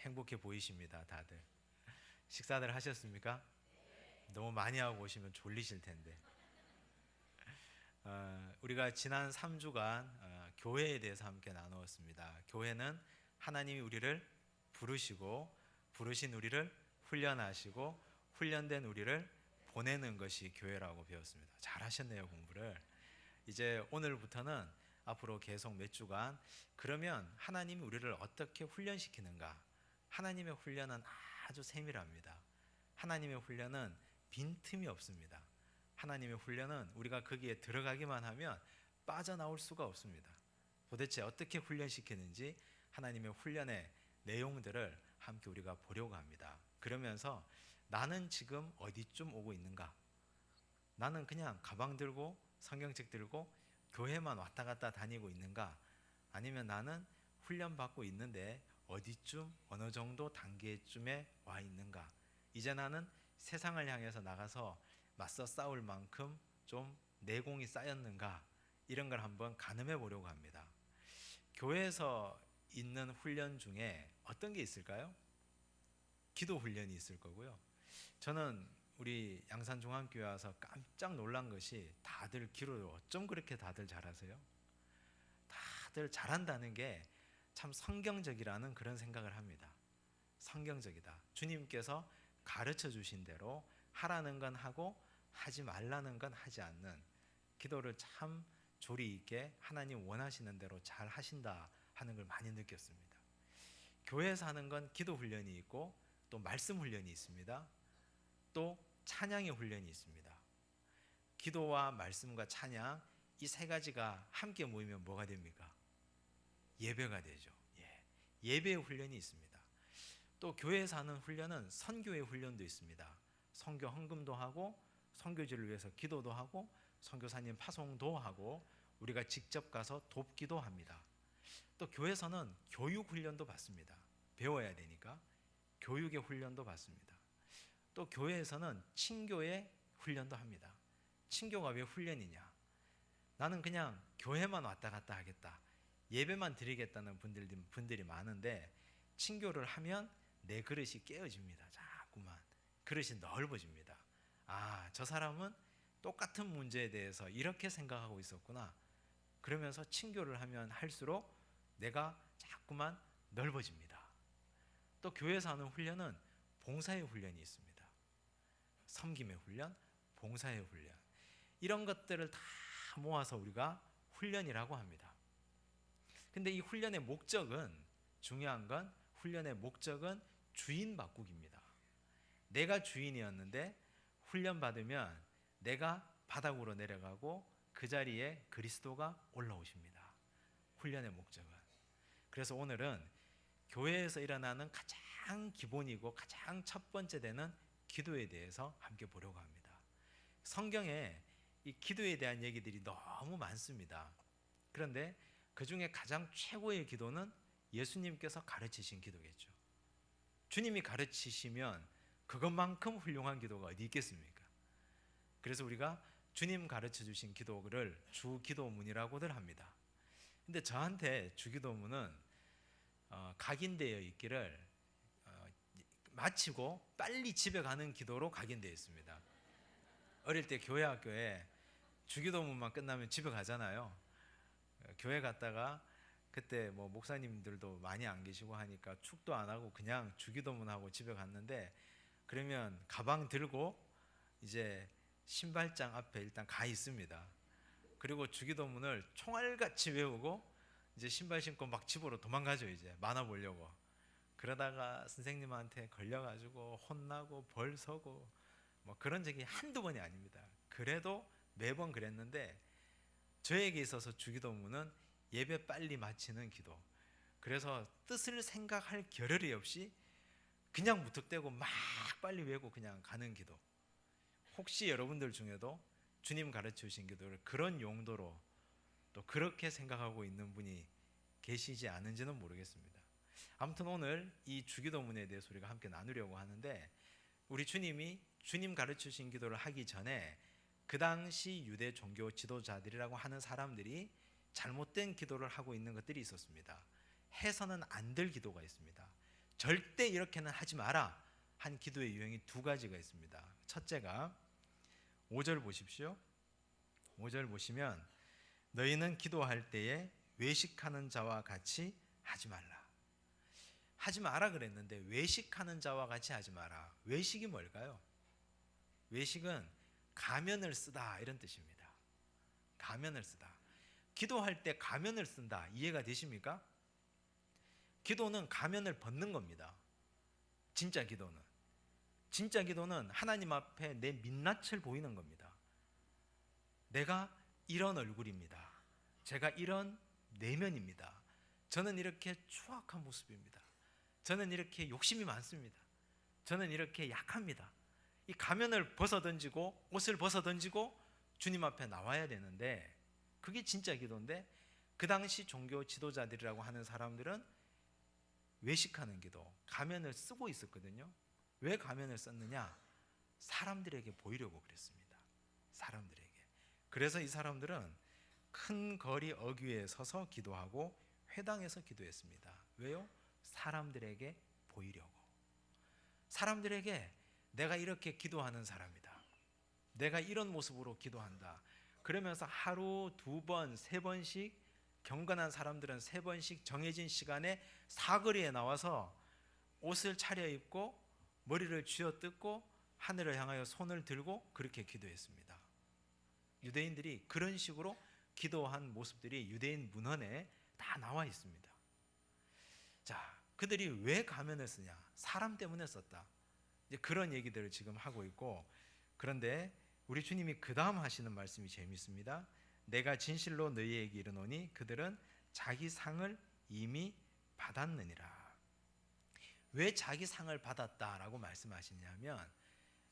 행복해 보이십니다, 다들. 식사들 하셨습니까? 너무 많이 하고 오시면 졸리실 텐데. 우리가 지난 3주간 교회에 대해서 함께 나누었습니다. 교회는 하나님이 우리를 부르시고 부르신 우리를 훈련하시고 훈련된 우리를 보내는 것이 교회라고 배웠습니다. 잘 하셨네요, 공부를. 이제 오늘부터는 앞으로 계속 몇 주간 그러면 하나님이 우리를 어떻게 훈련시키는가? 하나님의 훈련은 아주 세밀합니다. 하나님의 훈련은 빈틈이 없습니다. 하나님의 훈련은 우리가 거기에 들어가기만 하면 빠져나올 수가 없습니다. 도대체 어떻게 훈련시키는지 하나님의 훈련의 내용들을 함께 우리가 보려고 합니다. 그러면서 나는 지금 어디쯤 오고 있는가? 나는 그냥 가방 들고 성경책 들고 교회만 왔다 갔다 다니고 있는가? 아니면 나는 훈련받고 있는데 어디쯤 어느 정도 단계쯤에 와 있는가? 이제 나는 세상을 향해서 나가서 맞서 싸울 만큼 좀 내공이 쌓였는가? 이런 걸 한번 가늠해 보려고 합니다. 교회에서 있는 훈련 중에 어떤 게 있을까요? 기도 훈련이 있을 거고요. 저는 우리 양산중앙교회 와서 깜짝 놀란 것이 다들 기도를 어쩜 그렇게 다들 잘하세요? 다들 잘한다는 게 참 성경적이라는 그런 생각을 합니다. 성경적이다. 주님께서 가르쳐 주신 대로 하라는 건 하고 하지 말라는 건 하지 않는 기도를 참 조리 있게 하나님 원하시는 대로 잘 하신다 하는 걸 많이 느꼈습니다. 교회에서 하는 건 기도 훈련이 있고 또 말씀 훈련이 있습니다. 또 찬양의 훈련이 있습니다. 기도와 말씀과 찬양 이 세 가지가 함께 모이면 뭐가 됩니까? 예배가 되죠. 예배의 훈련이 있습니다. 또 교회에서 하는 훈련은 선교의 훈련도 있습니다. 선교 헌금도 하고 선교지를 위해서 기도도 하고 선교사님 파송도 하고 우리가 직접 가서 돕기도 합니다. 또 교회에서는 교육 훈련도 받습니다. 배워야 되니까 교육의 훈련도 받습니다. 또 교회에서는 친교의 훈련도 합니다. 친교가 왜 훈련이냐? 나는 그냥 교회만 왔다 갔다 하겠다. 예배만 드리겠다는 분들이 많은데 친교를 하면 내 그릇이 깨어집니다. 자꾸만 그릇이 넓어집니다. 아, 저 사람은 똑같은 문제에 대해서 이렇게 생각하고 있었구나. 그러면서 친교를 하면 할수록 내가 자꾸만 넓어집니다. 또 교회에서 하는 훈련은 봉사의 훈련이 있습니다. 섬김의 훈련, 봉사의 훈련. 이런 것들을 다 모아서 우리가 훈련이라고 합니다. 근데 이 훈련의 목적은 중요한 건 훈련의 목적은 주인 바꾸기입니다. 내가 주인이었는데 훈련 받으면 내가 바닥으로 내려가고 그 자리에 그리스도가 올라오십니다. 훈련의 목적은. 그래서 오늘은 교회에서 일어나는 가장 기본이고 가장 첫 번째 되는 기도에 대해서 함께 보려고 합니다. 성경에 이 기도에 대한 얘기들이 너무 많습니다. 그런데 그 중에 가장 최고의 기도는 예수님께서 가르치신 기도겠죠. 주님이 가르치시면 그것만큼 훌륭한 기도가 어디 있겠습니까? 그래서 우리가 주님 가르쳐 주신 기도를 주기도문이라고들 합니다. 근데 저한테 주기도문은 각인되어 있기를 마치고 빨리 집에 가는 기도로 각인되어 있습니다. 어릴 때 교회 학교에 주기도문만 끝나면 집에 가잖아요. 교회 갔다가 그때 뭐 목사님들도 많이 안 계시고 하니까 축도 안 하고 그냥 주기도문 하고 집에 갔는데 그러면 가방 들고 이제 신발장 앞에 일단 가 있습니다. 그리고 주기도문을 총알같이 외우고 이제 신발 신고 막 집으로 도망가죠. 이제 만화 보려고. 그러다가 선생님한테 걸려가지고 혼나고 벌 서고 뭐 그런 적이 한두 번이 아닙니다. 그래도 매번 그랬는데 저에게 있어서 주기도문은 예배 빨리 마치는 기도. 그래서 뜻을 생각할 겨를이 없이 그냥 무턱대고 막 빨리 외우고 그냥 가는 기도. 혹시 여러분들 중에도 주님 가르쳐 주신 기도를 그런 용도로 또 그렇게 생각하고 있는 분이 계시지 않은지는 모르겠습니다. 아무튼 오늘 이 주기도문에 대해서 우리가 함께 나누려고 하는데 우리 주님이 주님 가르쳐 주신 기도를 하기 전에 그 당시 유대 종교 지도자들이라고 하는 사람들이 잘못된 기도를 하고 있는 것들이 있었습니다. 해서는 안 될 기도가 있습니다. 절대 이렇게는 하지 마라 한 기도의 유형이 두 가지가 있습니다. 첫째가 5절 보십시오. 5절 보시면 너희는 기도할 때에 외식하는 자와 같이 하지 말라. 하지 마라 그랬는데 외식하는 자와 같이 하지 마라. 외식이 뭘까요? 외식은 가면을 쓰다 이런 뜻입니다. 가면을 쓰다. 기도할 때 가면을 쓴다. 이해가 되십니까? 기도는 가면을 벗는 겁니다. 진짜 기도는 하나님 앞에 내 민낯을 보이는 겁니다. 내가 이런 얼굴입니다. 제가 이런 내면입니다. 저는 이렇게 추악한 모습입니다. 저는 이렇게 욕심이 많습니다. 저는 이렇게 약합니다. 이 가면을 벗어던지고 옷을 벗어던지고 주님 앞에 나와야 되는데, 그게 진짜 기도인데 그 당시 종교 지도자들이라고 하는 사람들은 외식하는 기도, 가면을 쓰고 있었거든요. 왜 가면을 썼느냐? 사람들에게 보이려고 그랬습니다. 사람들에게. 그래서 이 사람들은 큰 거리 어귀에 서서 기도하고 회당에서 기도했습니다. 왜요? 사람들에게 보이려고. 사람들에게 내가 이렇게 기도하는 사람이다. 내가 이런 모습으로 기도한다. 그러면서 하루 2번, 3번씩, 경건한 사람들은 3번씩 정해진 시간에 사거리에 나와서 옷을 차려입고 머리를 쥐어뜯고 하늘을 향하여 손을 들고 그렇게 기도했습니다. 유대인들이 그런 식으로 기도한 모습들이 유대인 문헌에 다 나와 있습니다. 자, 그들이 왜 가면을 쓰냐? 사람 때문에 썼다. 이제 그런 얘기들을 지금 하고 있고, 그런데 우리 주님이 그 다음 하시는 말씀이 재미있습니다. 내가 진실로 너희에게 이르노니 그들은 자기 상을 이미 받았느니라. 왜 자기 상을 받았다라고 말씀하시냐면,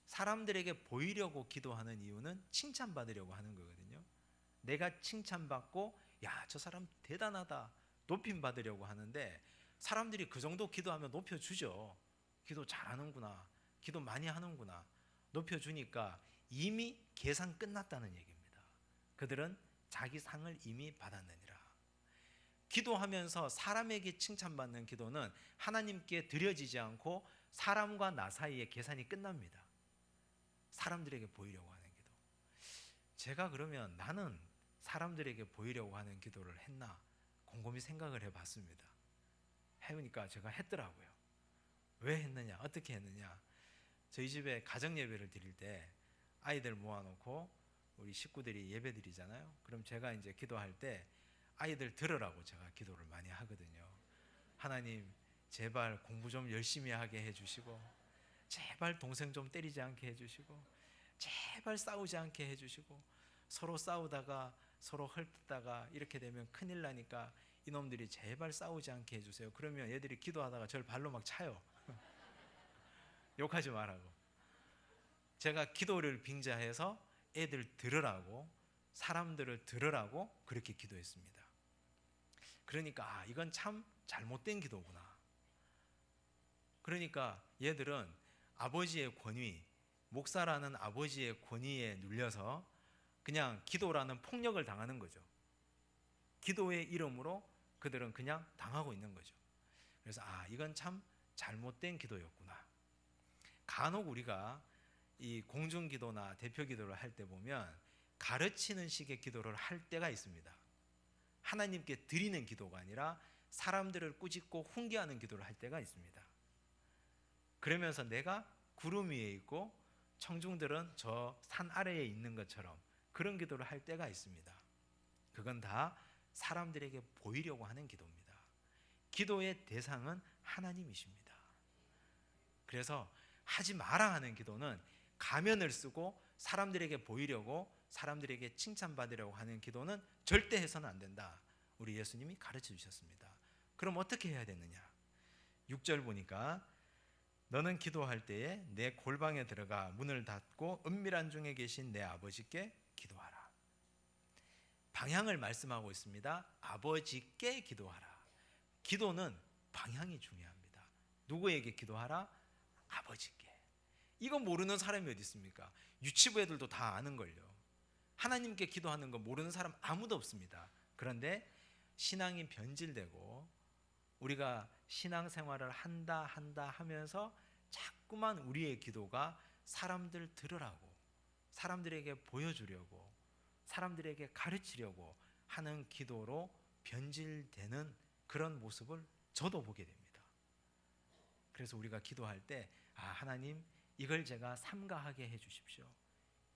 사람들에게 보이려고 기도하는 이유는 칭찬받으려고 하는 거거든요. 내가 칭찬받고 야, 저 사람 대단하다, 높임 받으려고 하는데, 사람들이 그 정도 기도하면 높여주죠. 기도 잘하는구나, 기도 많이 하는구나, 높여주니까 이미 계산 끝났다는 얘기입니다. 그들은 자기 상을 이미 받았느니라. 기도하면서 사람에게 칭찬받는 기도는 하나님께 드려지지 않고 사람과 나 사이에 계산이 끝납니다. 사람들에게 보이려고 하는 기도. 제가 그러면 나는 사람들에게 보이려고 하는 기도를 했나 곰곰이 생각을 해봤습니다. 해보니까 제가 했더라고요. 왜 했느냐, 어떻게 했느냐. 저희 집에 가정 예배를 드릴 때 아이들 모아놓고 우리 식구들이 예배 드리잖아요. 그럼 제가 이제 기도할 때 아이들 들으라고 제가 기도를 많이 하거든요. 하나님, 제발 공부 좀 열심히 하게 해주시고, 제발 동생 좀 때리지 않게 해주시고, 제발 싸우지 않게 해주시고, 서로 싸우다가 서로 헐뜯다가 이렇게 되면 큰일 나니까 이놈들이 제발 싸우지 않게 해주세요. 그러면 얘들이 기도하다가 저를 발로 막 차요. 욕하지 말라고. 제가 기도를 빙자해서 애들 들으라고, 사람들을 들으라고 그렇게 기도했습니다. 그러니까 이건 참 잘못된 기도구나. 그러니까 얘들은 아버지의 권위, 목사라는 아버지의 권위에 눌려서 그냥 기도라는 폭력을 당하는 거죠. 기도의 이름으로 그들은 그냥 당하고 있는 거죠. 그래서 이건 참 잘못된 기도였구나. 간혹 우리가 이 공중기도나 대표기도를 할 때 보면 가르치는 식의 기도를 할 때가 있습니다. 하나님께 드리는 기도가 아니라 사람들을 꾸짖고 훈계하는 기도를 할 때가 있습니다. 그러면서 내가 구름 위에 있고 청중들은 저 산 아래에 있는 것처럼 그런 기도를 할 때가 있습니다. 그건 다 사람들에게 보이려고 하는 기도입니다. 기도의 대상은 하나님이십니다. 그래서 하지 마라 하는 기도는 가면을 쓰고 사람들에게 보이려고, 사람들에게 칭찬받으려고 하는 기도는 절대 해서는 안 된다. 우리 예수님이 가르쳐 주셨습니다. 그럼 어떻게 해야 되느냐? 6절 보니까 너는 기도할 때에 내 골방에 들어가 문을 닫고 은밀한 중에 계신 내 아버지께 기도하라. 방향을 말씀하고 있습니다. 아버지께 기도하라. 기도는 방향이 중요합니다. 누구에게 기도하라? 아버지께. 이거 모르는 사람이 어디 있습니까? 유치부 애들도 다 아는걸요. 하나님께 기도하는 거 모르는 사람 아무도 없습니다. 그런데 신앙이 변질되고 우리가 신앙생활을 한다 하면서 자꾸만 우리의 기도가 사람들 들으라고, 사람들에게 보여주려고, 사람들에게 가르치려고 하는 기도로 변질되는 그런 모습을 저도 보게 됩니다. 그래서 우리가 기도할 때 하나님, 이걸 제가 삼가하게 해주십시오.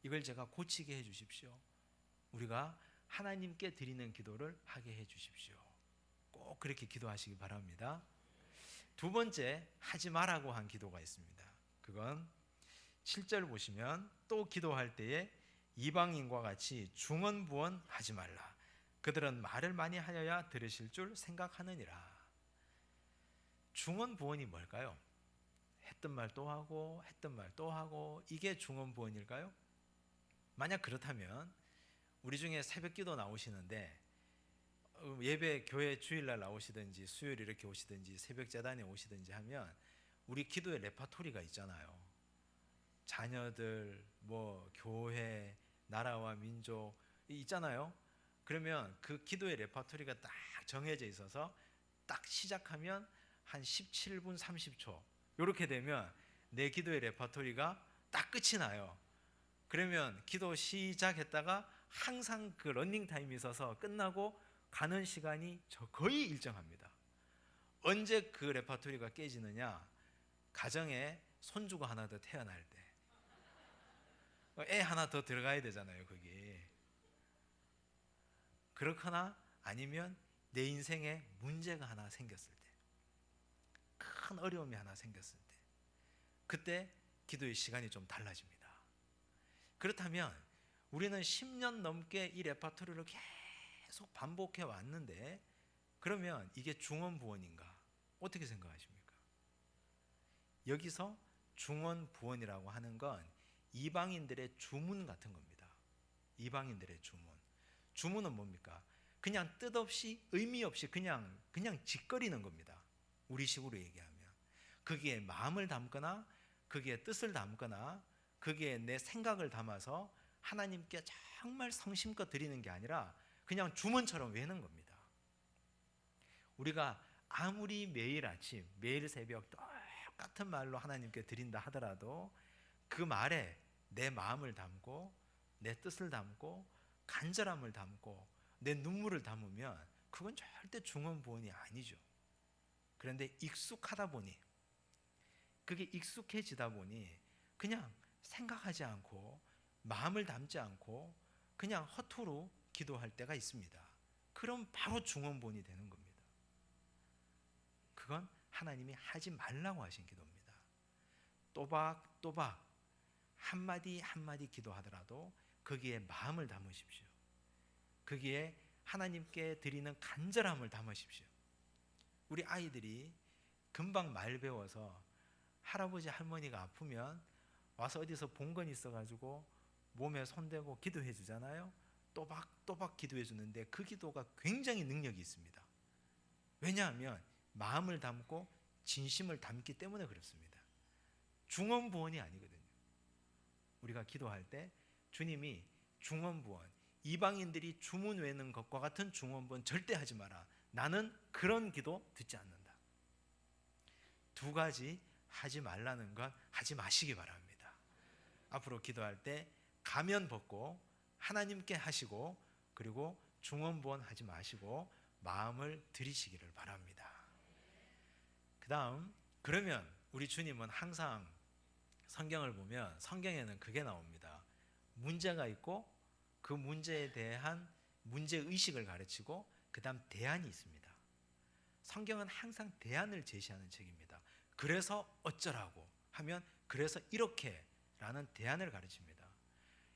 이걸 제가 고치게 해주십시오. 우리가 하나님께 드리는 기도를 하게 해주십시오. 꼭 그렇게 기도하시기 바랍니다. 두 번째, 하지 말라고 한 기도가 있습니다. 그건 7절 보시면, 또 기도할 때에 이방인과 같이 중언부언하지 말라. 그들은 말을 많이 하여야 들으실 줄 생각하느니라. 중언부언이 뭘까요? 했던 말 또 하고 했던 말 또 하고, 이게 중언부언일까요? 만약 그렇다면 우리 중에 새벽기도 나오시는데, 예배 교회 주일날 나오시든지 수요일 이렇게 오시든지 새벽재단에 오시든지 하면 우리 기도의 레파토리가 있잖아요. 자녀들, 교회, 나라와 민족 있잖아요. 그러면 그 기도의 레파토리가 딱 정해져 있어서 딱 시작하면 한 17분 30초 이렇게 되면 내 기도의 레파토리가 딱 끝이 나요. 그러면 기도 시작했다가 항상 그 러닝타임이 있어서 끝나고 가는 시간이 거의 일정합니다. 언제 그 레파토리가 깨지느냐? 가정에 손주가 하나 더 태어날 때, 애 하나 더 들어가야 되잖아요, 거기. 그렇거나 아니면 내 인생에 문제가 하나 생겼을 때, 큰 어려움이 하나 생겼을 때, 그때 기도의 시간이 좀 달라집니다. 그렇다면 우리는 10년 넘게 이 레파토리를 계속 반복해 왔는데, 그러면 이게 중언부언인가? 어떻게 생각하십니까? 여기서 중언부언이라고 하는 건 이방인들의 주문 같은 겁니다. 이방인들의 주문. 주문은 뭡니까? 그냥 뜻없이 의미 없이 그냥 짓거리는 겁니다. 우리식으로 얘기하면 거기에 마음을 담거나 거기에 뜻을 담거나 거기에 내 생각을 담아서 하나님께 정말 성심껏 드리는 게 아니라 그냥 주문처럼 외는 겁니다. 우리가 아무리 매일 아침, 매일 새벽 똑같은 말로 하나님께 드린다 하더라도 그 말에 내 마음을 담고 내 뜻을 담고 간절함을 담고 내 눈물을 담으면 그건 절대 중언부언이 아니죠. 그런데 익숙하다 보니, 그게 익숙해지다 보니 그냥 생각하지 않고 마음을 담지 않고 그냥 허투루 기도할 때가 있습니다. 그럼 바로 중언부언이 되는 겁니다. 그건 하나님이 하지 말라고 하신 기도입니다. 또박또박 한마디 한마디 기도하더라도 거기에 마음을 담으십시오. 거기에 하나님께 드리는 간절함을 담으십시오. 우리 아이들이 금방 말 배워서 할아버지 할머니가 아프면 와서 어디서 본 건 있어가지고 몸에 손대고 기도해 주잖아요. 또박또박 기도해 주는데 그 기도가 굉장히 능력이 있습니다. 왜냐하면 마음을 담고 진심을 담기 때문에 그렇습니다. 중언부언이 아니거든요. 우리가 기도할 때 주님이 중언부언, 이방인들이 주문 외는 것과 같은 중언부언 절대 하지 마라. 나는 그런 기도 듣지 않는다. 두 가지 하지 말라는 건 하지 마시기 바랍니다. 앞으로 기도할 때 가면 벗고 하나님께 하시고, 그리고 중언부언 하지 마시고 마음을 들이시기를 바랍니다. 그 다음, 그러면 우리 주님은 항상 성경을 보면 성경에는 그게 나옵니다. 문제가 있고 그 문제에 대한 문제의식을 가르치고 그 다음 대안이 있습니다. 성경은 항상 대안을 제시하는 책입니다. 그래서 어쩌라고 하면 그래서 이렇게 라는 대안을 가르칩니다.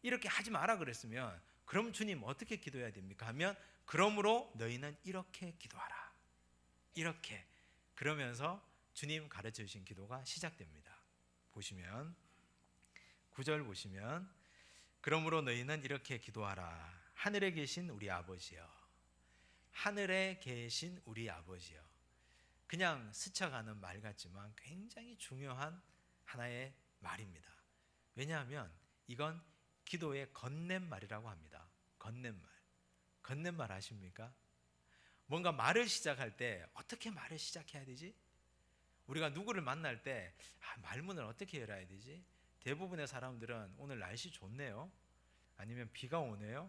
이렇게 하지 마라 그랬으면 그럼 주님 어떻게 기도해야 됩니까? 하면 그러므로 너희는 이렇게 기도하라. 이렇게. 그러면서 주님 가르쳐 주신 기도가 시작됩니다. 보시면 9절 보시면, 그러므로 너희는 이렇게 기도하라. 하늘에 계신 우리 아버지여. 하늘에 계신 우리 아버지여. 그냥 스쳐가는 말 같지만 굉장히 중요한 하나의 말입니다. 왜냐하면 이건 기도의 건넨말이라고 합니다. 건넨말. 건넨말 아십니까? 뭔가 말을 시작할 때 어떻게 말을 시작해야 되지? 우리가 누구를 만날 때 말문을 어떻게 열어야 되지? 대부분의 사람들은 오늘 날씨 좋네요, 아니면 비가 오네요,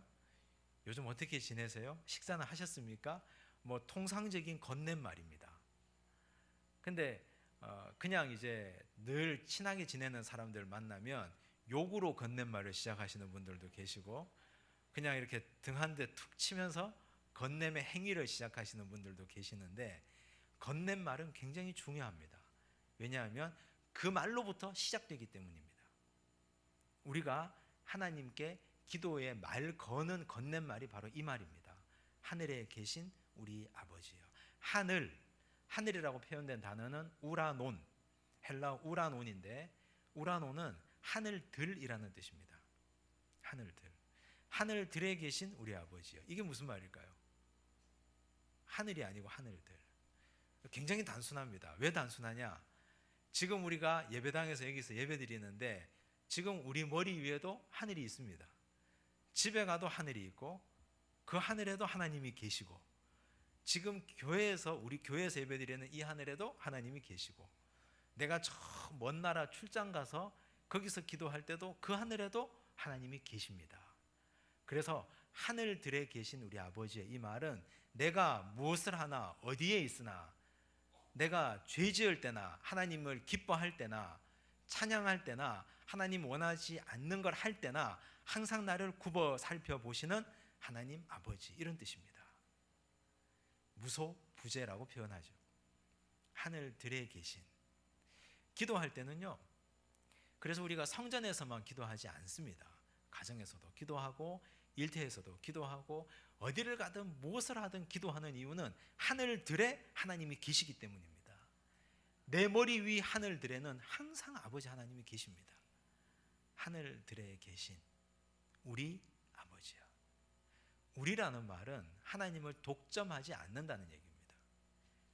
요즘 어떻게 지내세요? 식사는 하셨습니까? 뭐 통상적인 건넨말입니다. 근데 그냥 이제 늘 친하게 지내는 사람들 만나면 욕으로 건넨말을 시작하시는 분들도 계시고, 그냥 이렇게 등 한 대 툭 치면서 건냄의 행위를 시작하시는 분들도 계시는데, 건넨말은 굉장히 중요합니다. 왜냐하면 그 말로부터 시작되기 때문입니다. 우리가 하나님께 기도에 말 거는 건넨말이 바로 이 말입니다. 하늘에 계신 우리 아버지요. 하늘이라고 표현된 단어는 우라논, 헬라어 우라논인데, 우라논은 하늘들이라는 뜻입니다. 하늘들에 계신 우리 아버지요. 이게 무슨 말일까요? 하늘이 아니고 하늘들. 굉장히 단순합니다. 왜 단순하냐? 지금 우리가 예배당에서 여기서 예배드리는데 지금 우리 머리 위에도 하늘이 있습니다. 집에 가도 하늘이 있고 그 하늘에도 하나님이 계시고, 지금 우리 교회에서 예배드리는 이 하늘에도 하나님이 계시고, 내가 저 먼 나라 출장 가서 거기서 기도할 때도 그 하늘에도 하나님이 계십니다. 그래서 하늘들에 계신 우리 아버지의 이 말은, 내가 무엇을 하나 어디에 있으나, 내가 죄 지을 때나 하나님을 기뻐할 때나 찬양할 때나 하나님 원하지 않는 걸 할 때나 항상 나를 굽어 살펴보시는 하나님 아버지, 이런 뜻입니다. 무소부재라고 표현하죠. 하늘들에 계신. 기도할 때는요, 그래서 우리가 성전에서만 기도하지 않습니다. 가정에서도 기도하고 일터에서도 기도하고 어디를 가든 무엇을 하든 기도하는 이유는 하늘들에 하나님이 계시기 때문입니다. 내 머리 위 하늘들에는 항상 아버지 하나님이 계십니다. 하늘들에 계신 우리 아버지요. 우리라는 말은 하나님을 독점하지 않는다는 얘기입니다.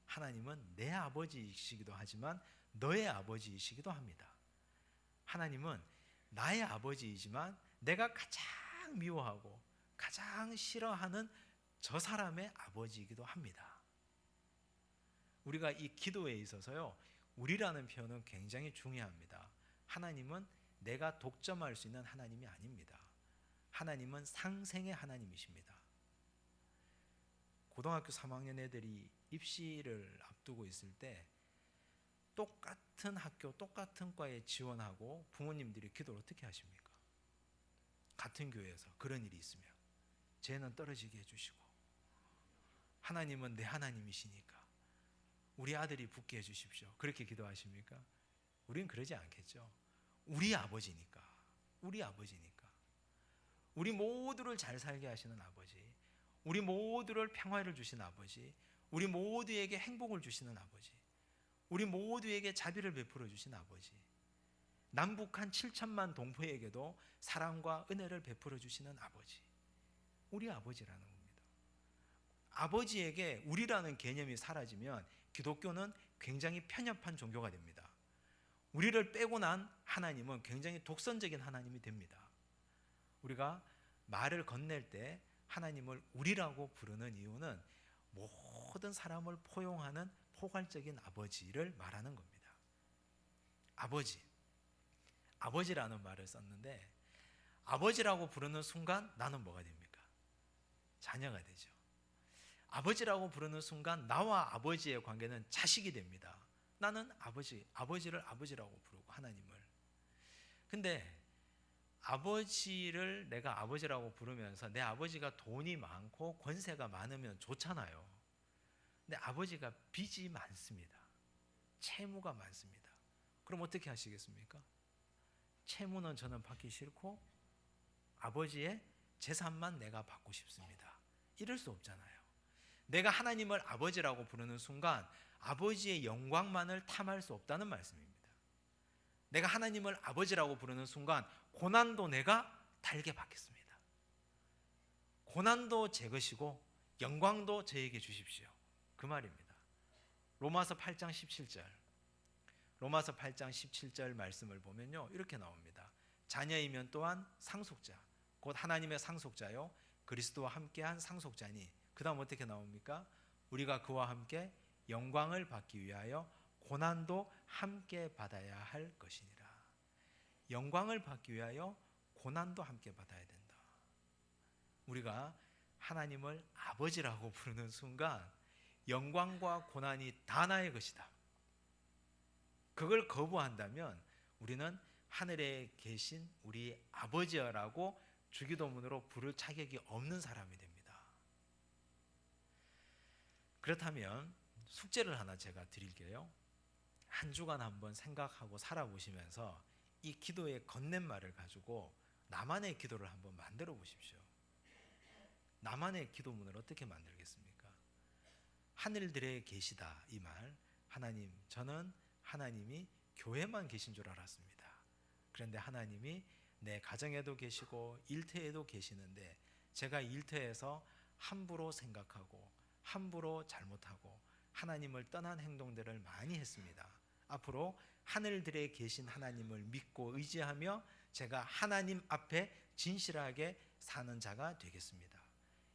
하나님은 내 아버지이시기도 하지만 너의 아버지이시기도 합니다. 하나님은 나의 아버지이지만 내가 가장 미워하고 가장 싫어하는 저 사람의 아버지이기도 합니다. 우리가 이 기도에 있어서요, 우리라는 표현은 굉장히 중요합니다. 하나님은 내가 독점할 수 있는 하나님이 아닙니다. 하나님은 상생의 하나님이십니다. 고등학교 3학년 애들이 입시를 앞두고 있을 때 똑같은 학교, 똑같은 과에 지원하고 부모님들이 기도를 어떻게 하십니까? 같은 교회에서 그런 일이 있으면 쟤는 떨어지게 해주시고, 하나님은 내 하나님이시니까 우리 아들이 붙게 해주십시오, 그렇게 기도하십니까? 우린 그러지 않겠죠. 우리 아버지니까, 우리 모두를 잘 살게 하시는 아버지, 우리 모두를 평화를 주시는 아버지, 우리 모두에게 행복을 주시는 아버지, 우리 모두에게 자비를 베풀어 주신 아버지, 남북한 7천만 동포에게도 사랑과 은혜를 베풀어 주시는 아버지, 우리 아버지라는 겁니다. 아버지에게 우리라는 개념이 사라지면 기독교는 굉장히 편협한 종교가 됩니다. 우리를 빼고 난 하나님은 굉장히 독선적인 하나님이 됩니다. 우리가 말을 건넬 때 하나님을 우리라고 부르는 이유는 모든 사람을 포용하는 포괄적인 아버지를 말하는 겁니다. 아버지라는 말을 썼는데, 아버지라고 부르는 순간 나는 뭐가 됩니까? 자녀가 되죠. 아버지라고 부르는 순간 나와 아버지의 관계는 자식이 됩니다. 나는 아버지를 아버지라고 부르고 하나님을. 근데 아버지를 내가 아버지라고 부르면서 내 아버지가 돈이 많고 권세가 많으면 좋잖아요. 근데 아버지가 빚이 많습니다. 채무가 많습니다. 그럼 어떻게 하시겠습니까? 채무는 저는 받기 싫고 아버지의 재산만 내가 받고 싶습니다. 이럴 수 없잖아요. 내가 하나님을 아버지라고 부르는 순간 아버지의 영광만을 탐할 수 없다는 말씀입니다. 내가 하나님을 아버지라고 부르는 순간 고난도 내가 달게 받겠습니다. 고난도 제 것이고 영광도 저에게 주십시오, 그 말입니다. 로마서 8장 17절 말씀을 보면요, 이렇게 나옵니다. 자녀이면 또한 상속자, 곧 하나님의 상속자요 그리스도와 함께한 상속자니. 그 다음 어떻게 나옵니까? 우리가 그와 함께 영광을 받기 위하여 고난도 함께 받아야 할 것이니라. 영광을 받기 위하여 고난도 함께 받아야 된다. 우리가 하나님을 아버지라고 부르는 순간 영광과 고난이 다 나의 것이다. 그걸 거부한다면 우리는 하늘에 계신 우리 아버지라고 주기도문으로 부를 자격이 없는 사람이 됩니다. 그렇다면 숙제를 하나 제가 드릴게요. 한 주간 한번 생각하고 살아보시면서 이 기도의 건넨말을 가지고 나만의 기도를 한번 만들어 보십시오. 나만의 기도문을 어떻게 만들겠습니까? 하늘들에 계시다, 이 말. 하나님, 저는 하나님이 교회만 계신 줄 알았습니다. 그런데 하나님이 내 가정에도 계시고 일터에도 계시는데 제가 일터에서 함부로 생각하고 함부로 잘못하고 하나님을 떠난 행동들을 많이 했습니다. 앞으로 하늘들에 계신 하나님을 믿고 의지하며 제가 하나님 앞에 진실하게 사는 자가 되겠습니다.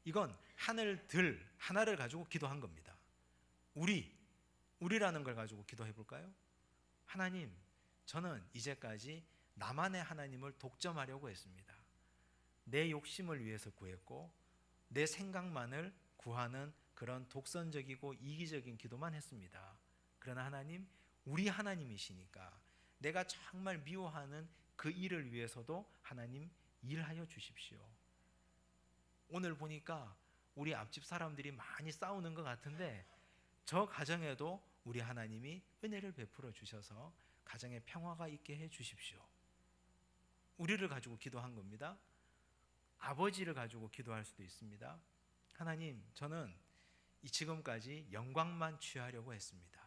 이건 하늘들 하나를 가지고 기도한 겁니다. 우리라는 걸 가지고 기도해 볼까요? 하나님, 저는 이제까지 나만의 하나님을 독점하려고 했습니다. 내 욕심을 위해서 구했고 내 생각만을 구하는 그런 독선적이고 이기적인 기도만 했습니다. 그러나 하나님, 우리 하나님이시니까 내가 정말 미워하는 그 일을 위해서도 하나님 일하여 주십시오. 오늘 보니까 우리 앞집 사람들이 많이 싸우는 것 같은데 저 가정에도 우리 하나님이 은혜를 베풀어 주셔서 가정에 평화가 있게 해 주십시오. 우리를 가지고 기도한 겁니다. 아버지를 가지고 기도할 수도 있습니다. 하나님, 저는 지금까지 영광만 취하려고 했습니다.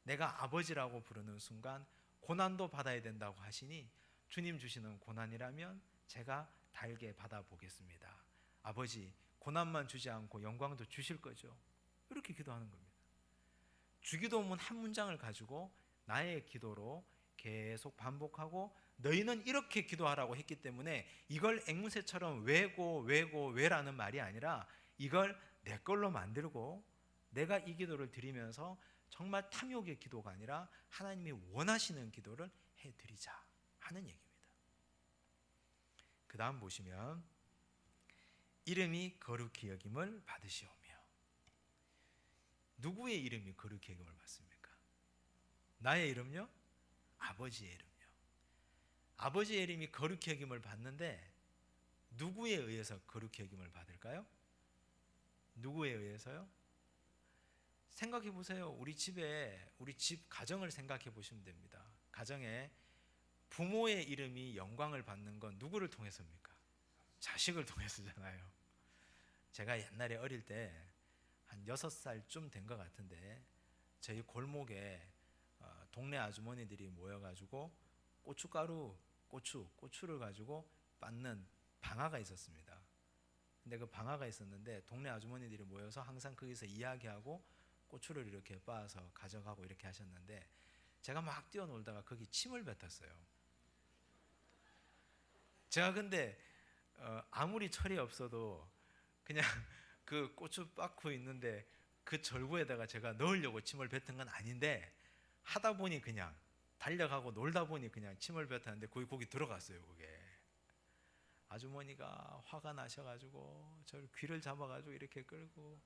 내가 아버지라고 부르는 순간 고난도 받아야 된다고 하시니 주님 주시는 고난이라면 제가 달게 받아보겠습니다. 아버지, 고난만 주지 않고 영광도 주실 거죠? 이렇게 기도하는 겁니다. 주기도문 한 문장을 가지고 나의 기도로 계속 반복하고 너희는 이렇게 기도하라고 했기 때문에 이걸 앵무새처럼 왜라는 말이 아니라 이걸 내 걸로 만들고 내가 이 기도를 드리면서 정말 탐욕의 기도가 아니라 하나님이 원하시는 기도를 해드리자 하는 얘기입니다. 그 다음 보시면 이름이 거룩히 여김을 받으시오며. 누구의 이름이 거룩히 여김을 받습니까? 나의 이름요? 아버지의 이름요. 아버지의 이름이 거룩히 여김을 받는데 누구에 의해서 거룩히 여김을 받을까요? 누구에 의해서요? 생각해 보세요. 우리 집 가정을 생각해 보시면 됩니다. 가정에 부모의 이름이 영광을 받는 건 누구를 통해서입니까? 자식을 통해서잖아요. 제가 옛날에 어릴 때 한 6살쯤 된 것 같은데 저희 골목에 동네 아주머니들이 모여가지고 고추를 가지고 빻는 방아가 있었습니다. 근데 그 방아가 있었는데 동네 아주머니들이 모여서 항상 거기서 이야기하고 고추를 이렇게 빻아서 가져가고 이렇게 하셨는데 제가 막 뛰어놀다가 거기 침을 뱉었어요. 제가 근데 아무리 철이 없어도 그냥 그 고추 빻고 있는데 그 절구에다가 제가 넣으려고 침을 뱉은 건 아닌데 하다 보니 그냥 달려가고 놀다 보니 그냥 침을 뱉었는데 거기 들어갔어요. 그게 아주머니가 화가 나셔가지고 저를 귀를 잡아가지고 이렇게 끌고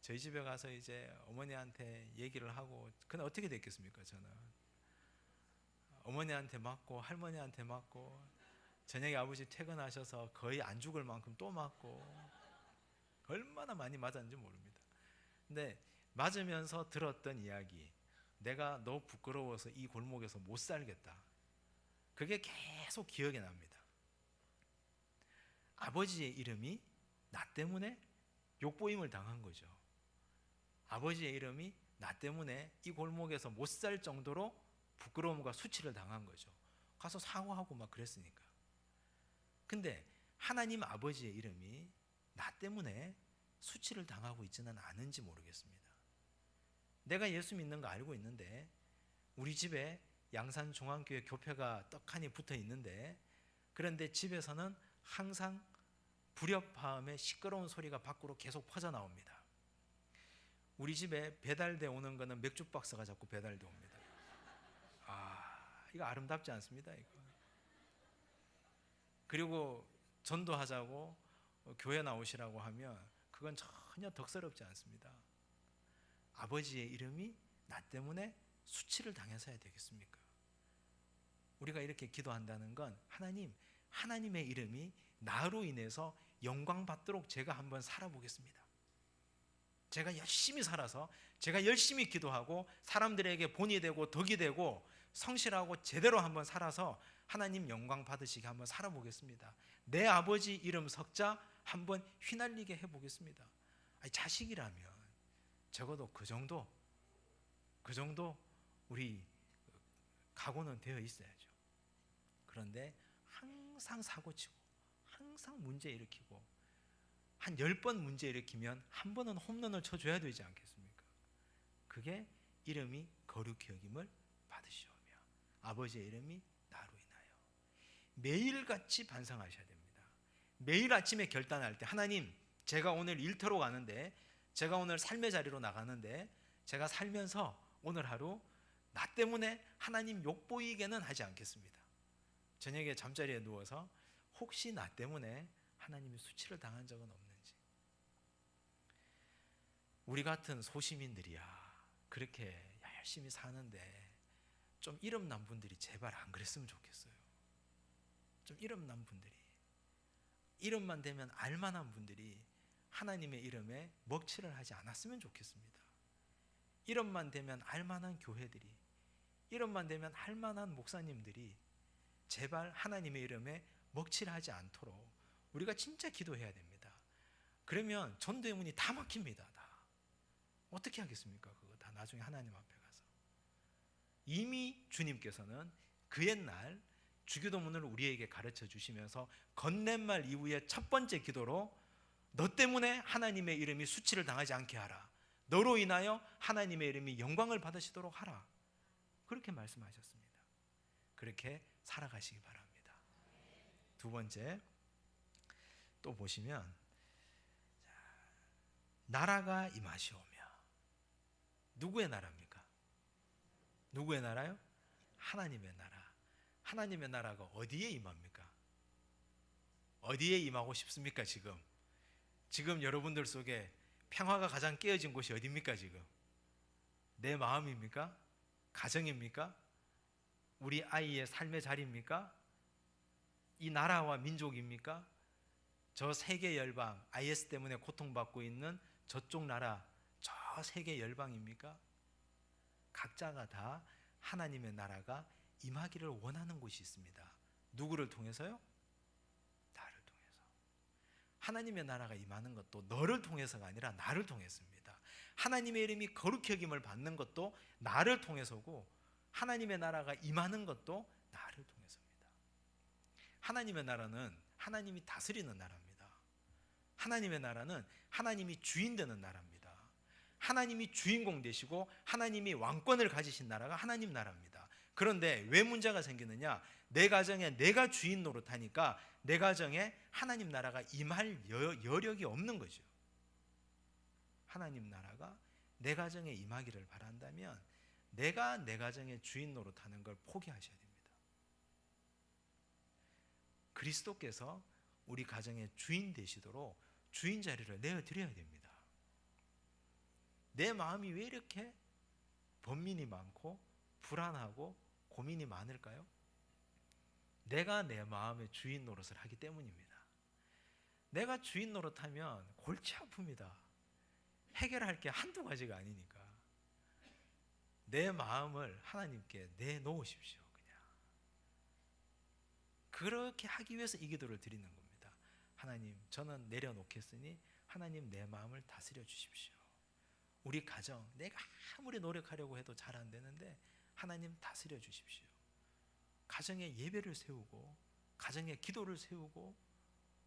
저희 집에 가서 이제 어머니한테 얘기를 하고, 근데 어떻게 됐겠습니까? 저는 어머니한테 맞고 할머니한테 맞고 저녁에 아버지 퇴근하셔서 거의 안 죽을 만큼 또 맞고 얼마나 많이 맞았는지 모릅니다. 근데 맞으면서 들었던 이야기, 내가 너 부끄러워서 이 골목에서 못 살겠다, 그게 계속 기억에 납니다. 아버지의 이름이 나 때문에 욕보임을 당한 거죠. 아버지의 이름이 나 때문에 이 골목에서 못 살 정도로 부끄러움과 수치를 당한 거죠. 가서 사과하고 막 그랬으니까. 근데 하나님 아버지의 이름이 나 때문에 수치를 당하고 있지는 않은지 모르겠습니다. 내가 예수 믿는 거 알고 있는데 우리 집에 양산중앙교회 교표가 떡하니 붙어 있는데, 그런데 집에서는 항상 불협화음의 시끄러운 소리가 밖으로 계속 퍼져나옵니다. 우리 집에 배달돼 오는 거는 맥주 박스가 자꾸 배달돼 옵니다. 이거 아름답지 않습니다, 이거. 그리고 전도하자고 교회 나오시라고 하면 그건 전혀 덕스럽지 않습니다. 아버지의 이름이 나 때문에 수치를 당해서야 되겠습니까? 우리가 이렇게 기도한다는 건 하나님의 이름이 나로 인해서 영광 받도록 제가 한번 살아보겠습니다. 제가 열심히 살아서, 제가 열심히 기도하고 사람들에게 본이 되고 덕이 되고 성실하고 제대로 한번 살아서 하나님 영광 받으시게 한번 살아보겠습니다. 내 아버지 이름 석자 한번 휘날리게 해보겠습니다. 자식이라면 적어도 그 정도 우리 각오는 되어 있어야죠. 그런데 항상 사고치고 항상 문제 일으키고 한 10번 문제 일으키면 한 번은 홈런을 쳐줘야 되지 않겠습니까? 그게 이름이 거룩히 여김을 받으시오며 아버지의 이름이 나로 인하여. 매일같이 반성하셔야 됩니다. 매일 아침에 결단할 때, 하나님, 제가 오늘 일터로 가는데, 제가 오늘 삶의 자리로 나가는데, 제가 살면서 오늘 하루 나 때문에 하나님 욕보이게는 하지 않겠습니다. 저녁에 잠자리에 누워서 혹시 나 때문에 하나님이 수치를 당한 적은 없는지. 우리 같은 소시민들이야 그렇게 열심히 사는데 좀 이름난 분들이 제발 안 그랬으면 좋겠어요. 좀 이름난 분들이, 이름만 되면 알만한 분들이 하나님의 이름에 먹칠을 하지 않았으면 좋겠습니다. 이름만 되면 알만한 교회들이, 이름만 되면 할만한 목사님들이 제발 하나님의 이름에 먹칠하지 않도록 우리가 진짜 기도해야 됩니다. 그러면 전도의 문이 다 막힙니다. 다. 어떻게 하겠습니까? 그거 다 나중에 하나님 앞에 가서. 이미 주님께서는 그 옛날 주기도문을 우리에게 가르쳐 주시면서 건넨말 이후에 첫 번째 기도로 너 때문에 하나님의 이름이 수치를 당하지 않게 하라. 너로 인하여 하나님의 이름이 영광을 받으시도록 하라. 그렇게 말씀하셨습니다. 그렇게 살아가시기 바랍니다. 두 번째, 또 보시면 나라가 임하시오며. 누구의 나라입니까? 누구의 나라요? 하나님의 나라. 하나님의 나라가 어디에 임합니까? 어디에 임하고 싶습니까? 지금 여러분들 속에 평화가 가장 깨어진 곳이 어디입니까? 지금 내 마음입니까? 가정입니까? 우리 아이의 삶의 자리입니까? 이 나라와 민족입니까? 저 세계 열방, IS 때문에 고통받고 있는 저쪽 나라, 저 세계 열방입니까? 각자가 다 하나님의 나라가 임하기를 원하는 곳이 있습니다. 누구를 통해서요? 나를 통해서. 하나님의 나라가 임하는 것도 너를 통해서가 아니라 나를 통해서입니다. 하나님의 이름이 거룩히 여김을 받는 것도 나를 통해서고, 하나님의 나라가 임하는 것도 나를 통해서입니다. 하나님의 나라는 하나님이 다스리는 나라입니다. 하나님의 나라는 하나님이 주인 되는 나라입니다. 하나님이 주인공 되시고 하나님이 왕권을 가지신 나라가 하나님 나라입니다. 그런데 왜 문제가 생기느냐? 내 가정에 내가 주인 노릇하니까 내 가정에 하나님 나라가 임할 여력이 없는 거죠. 하나님 나라가 내 가정에 임하기를 바란다면 내가 내 가정의 주인 노릇하는 걸 포기하셔야 됩니다. 그리스도께서 우리 가정의 주인 되시도록 주인 자리를 내어드려야 됩니다. 내 마음이 왜 이렇게 번민이 많고 불안하고 고민이 많을까요? 내가 내 마음의 주인 노릇을 하기 때문입니다. 내가 주인 노릇하면 골치 아픕니다. 해결할 게 한두 가지가 아니니까. 내 마음을 하나님께 내놓으십시오. 그냥 그렇게 하기 위해서 이 기도를 드리는 겁니다. 하나님, 저는 내려놓겠으니 하나님 내 마음을 다스려 주십시오. 우리 가정, 내가 아무리 노력하려고 해도 잘 안 되는데 하나님 다스려 주십시오. 가정에 예배를 세우고, 가정에 기도를 세우고,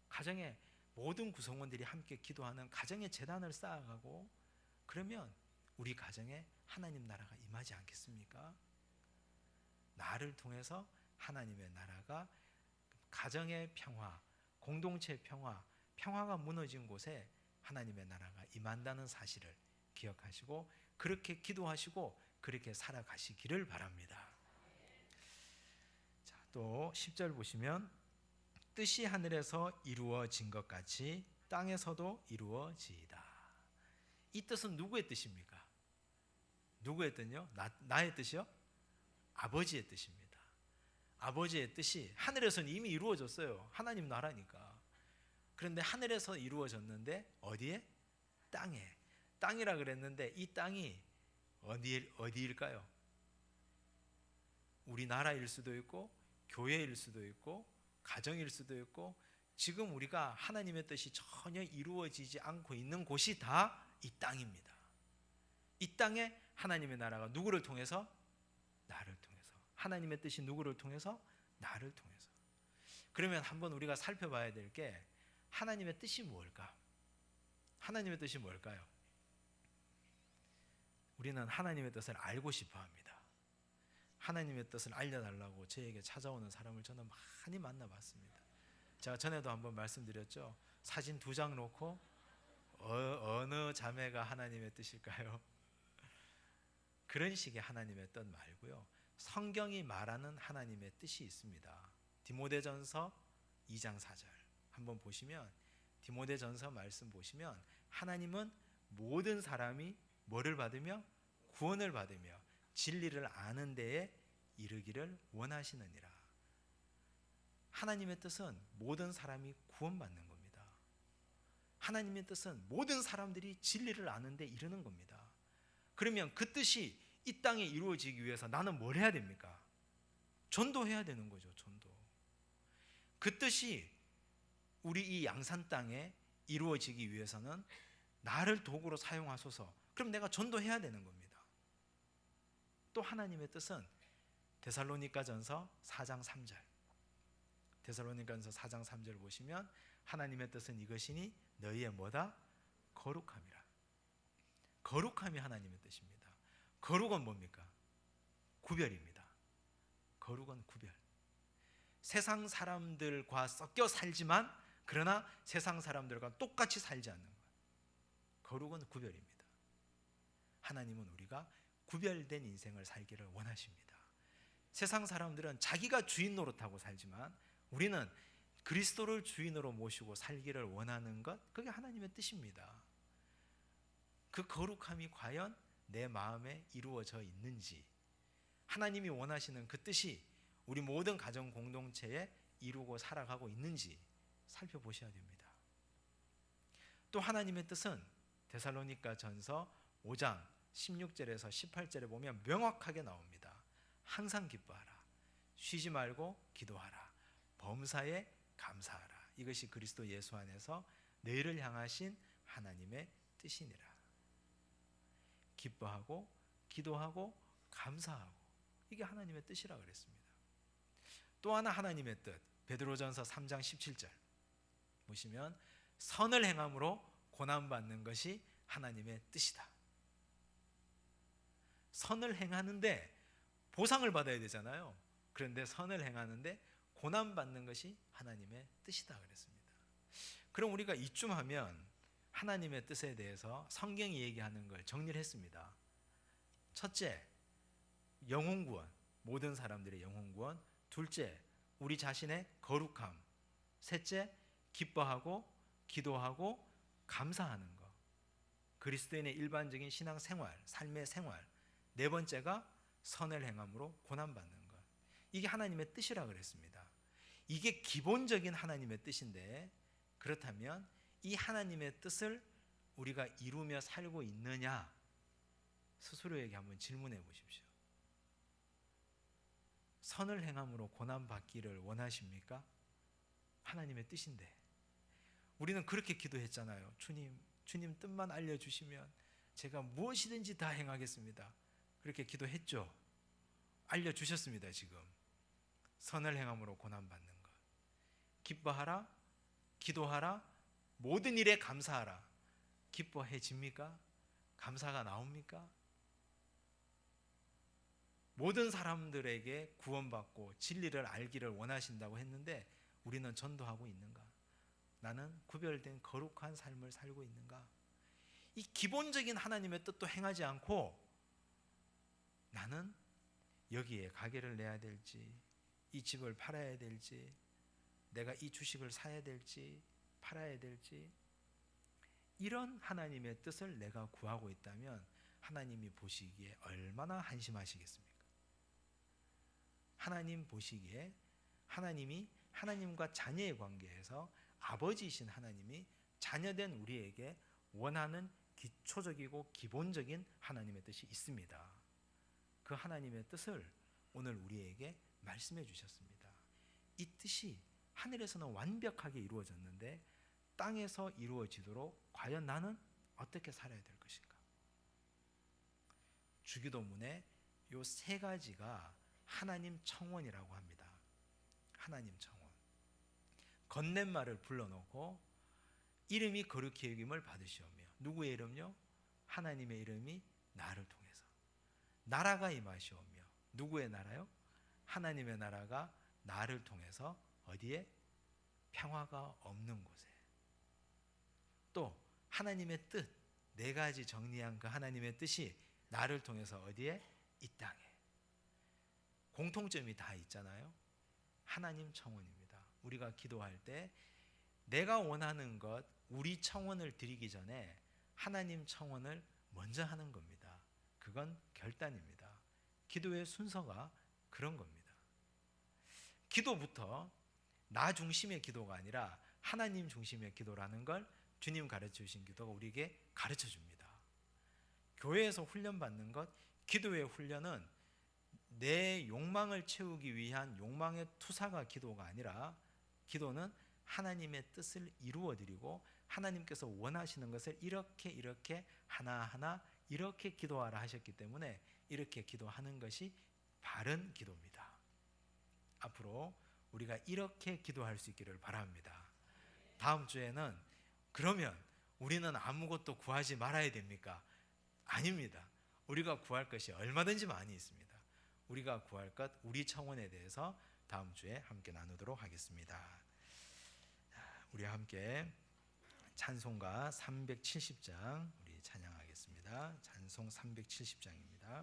가정에 모든 구성원들이 함께 기도하는 가정의 재단을 쌓아가고, 그러면 우리 가정에 하나님 나라가 임하지 않겠습니까? 나를 통해서 하나님의 나라가, 가정의 평화, 공동체의 평화, 평화가 무너진 곳에 하나님의 나라가 임한다는 사실을 기억하시고 그렇게 기도하시고 그렇게 살아가시기를 바랍니다. 자, 또 10절 보시면 뜻이 하늘에서 이루어진 것 같이 땅에서도 이루어지이다. 이 뜻은 누구의 뜻입니까? 누구의 뜻이요? 나의 뜻이요? 아버지의 뜻입니다. 아버지의 뜻이 하늘에서는 이미 이루어졌어요. 하나님 나라니까. 그런데 하늘에서 이루어졌는데 어디에? 땅에. 땅이라 그랬는데 이 땅이 어디일까요? 우리나라일 수도 있고 교회일 수도 있고 가정일 수도 있고 지금 우리가 하나님의 뜻이 전혀 이루어지지 않고 있는 곳이 다 이 땅입니다. 이 땅에 하나님의 나라가 누구를 통해서? 나를 통해서. 하나님의 뜻이 누구를 통해서? 나를 통해서. 그러면 한번 우리가 살펴봐야 될 게 하나님의 뜻이 뭘까? 하나님의 뜻이 뭘까요? 우리는 하나님의 뜻을 알고 싶어 합니다. 하나님의 뜻을 알려달라고 저에게 찾아오는 사람을 저는 많이 만나봤습니다. 제가 전에도 한번 말씀드렸죠. 사진 2장 놓고 어느 자매가 하나님의 뜻일까요? 그런 식의 하나님의 뜻 말고요. 성경이 말하는 하나님의 뜻이 있습니다. 디모데전서 2장 4절 한번 보시면 디모데전서 말씀 보시면 하나님은 모든 사람이 뭐를 받으며? 구원을 받으며 진리를 아는 데에 이르기를 원하시느니라. 하나님의 뜻은 모든 사람이 구원받는 겁니다. 하나님의 뜻은 모든 사람들이 진리를 아는 데 이르는 겁니다. 그러면 그 뜻이 이 땅에 이루어지기 위해서 나는 뭘 해야 됩니까? 전도해야 되는 거죠. 전도. 그 뜻이 우리 이 양산 땅에 이루어지기 위해서는 나를 도구로 사용하소서. 그럼 내가 전도해야 되는 겁니다. 또 하나님의 뜻은 데살로니가전서 4장 3절 데살로니가전서 4장 3절 보시면 하나님의 뜻은 이것이니 너희의 뭐다? 거룩함이라. 거룩함이 하나님의 뜻입니다. 거룩은 뭡니까? 구별입니다. 거룩은 구별. 세상 사람들과 섞여 살지만 그러나 세상 사람들과 똑같이 살지 않는 것. 거룩은 구별입니다. 하나님은 우리가 구별된 인생을 살기를 원하십니다. 세상 사람들은 자기가 주인 노릇하고 살지만 우리는 그리스도를 주인으로 모시고 살기를 원하는 것, 그게 하나님의 뜻입니다. 그 거룩함이 과연 내 마음에 이루어져 있는지, 하나님이 원하시는 그 뜻이 우리 모든 가정 공동체에 이루고 살아가고 있는지 살펴보셔야 됩니다. 또 하나님의 뜻은 데살로니가전서 5장 16절에서 18절에 보면 명확하게 나옵니다. 항상 기뻐하라. 쉬지 말고 기도하라. 범사에 감사하라. 이것이 그리스도 예수 안에서 너희를 향하신 하나님의 뜻이니라. 기뻐하고 기도하고 감사하고 이게 하나님의 뜻이라 그랬습니다. 또 하나 하나님의 뜻 베드로전서 3장 17절 보시면 선을 행함으로 고난받는 것이 하나님의 뜻이다. 선을 행하는데 보상을 받아야 되잖아요. 그런데 선을 행하는데 고난받는 것이 하나님의 뜻이다 그랬습니다. 그럼 우리가 이쯤 하면 하나님의 뜻에 대해서 성경이 얘기하는 걸 정리를 했습니다. 첫째, 영혼구원, 모든 사람들의 영혼구원. 둘째, 우리 자신의 거룩함. 셋째, 기뻐하고 기도하고 감사하는 것. 그리스도인의 일반적인 신앙생활, 삶의 생활. 네 번째가 선을 행함으로 고난받는 것. 이게 하나님의 뜻이라 그랬습니다. 이게 기본적인 하나님의 뜻인데 그렇다면 이 하나님의 뜻을 우리가 이루며 살고 있느냐? 스스로에게 한번 질문해 보십시오. 선을 행함으로 고난받기를 원하십니까? 하나님의 뜻인데 우리는 그렇게 기도했잖아요. 주님 뜻만 알려주시면 제가 무엇이든지 다 행하겠습니다. 그렇게 기도했죠. 알려주셨습니다. 지금 선을 행함으로 고난받는 것. 기뻐하라, 기도하라, 모든 일에 감사하라. 기뻐해집니까? 감사가 나옵니까? 모든 사람들에게 구원받고 진리를 알기를 원하신다고 했는데 우리는 전도하고 있는가? 나는 구별된 거룩한 삶을 살고 있는가? 이 기본적인 하나님의 뜻도 행하지 않고 나는 여기에 가게를 내야 될지, 이 집을 팔아야 될지, 내가 이 주식을 사야 될지 팔아야 될지, 이런 하나님의 뜻을 내가 구하고 있다면 하나님이 보시기에 얼마나 한심하시겠습니까? 하나님 보시기에 하나님이 하나님과 자녀의 관계에서 아버지이신 하나님이 자녀된 우리에게 원하는 기초적이고 기본적인 하나님의 뜻이 있습니다. 그 하나님의 뜻을 오늘 우리에게 말씀해 주셨습니다. 이 뜻이 하늘에서는 완벽하게 이루어졌는데 땅에서 이루어지도록 과연 나는 어떻게 살아야 될 것인가? 주기도문에 요 세 가지가 하나님 청원이라고 합니다. 하나님 청원. 건넨말을 불러놓고 이름이 거룩히 여김을 받으시오며, 누구의 이름요? 하나님의 이름이 나를 통해서 나라가 임하시오며, 누구의 나라요? 하나님의 나라가 나를 통해서 어디에? 평화가 없는 곳에. 또 하나님의 뜻, 네 가지 정리한 그 하나님의 뜻이 나를 통해서 어디에? 이 땅에. 공통점이 다 있잖아요. 하나님 청원입니다. 우리가 기도할 때 내가 원하는 것, 우리 청원을 드리기 전에 하나님 청원을 먼저 하는 겁니다. 그건 결단입니다. 기도의 순서가 그런 겁니다. 기도부터 나 중심의 기도가 아니라 하나님 중심의 기도라는 걸 주님 가르쳐 주신 기도가 우리에게 가르쳐 줍니다. 교회에서 훈련받는 것, 기도의 훈련은 내 욕망을 채우기 위한 욕망의 투사가 기도가 아니라, 기도는 하나님의 뜻을 이루어드리고 하나님께서 원하시는 것을 이렇게 하나하나 이렇게 기도하라 하셨기 때문에 이렇게 기도하는 것이 바른 기도입니다. 앞으로 우리가 이렇게 기도할 수 있기를 바랍니다. 다음 주에는 그러면 우리는 아무것도 구하지 말아야 됩니까? 아닙니다. 우리가 구할 것이 얼마든지 많이 있습니다. 우리가 구할 것, 우리 청원에 대해서 다음 주에 함께 나누도록 하겠습니다. 우리 함께 찬송가 370장 우리 찬양하겠습니다. 찬송 370장입니다.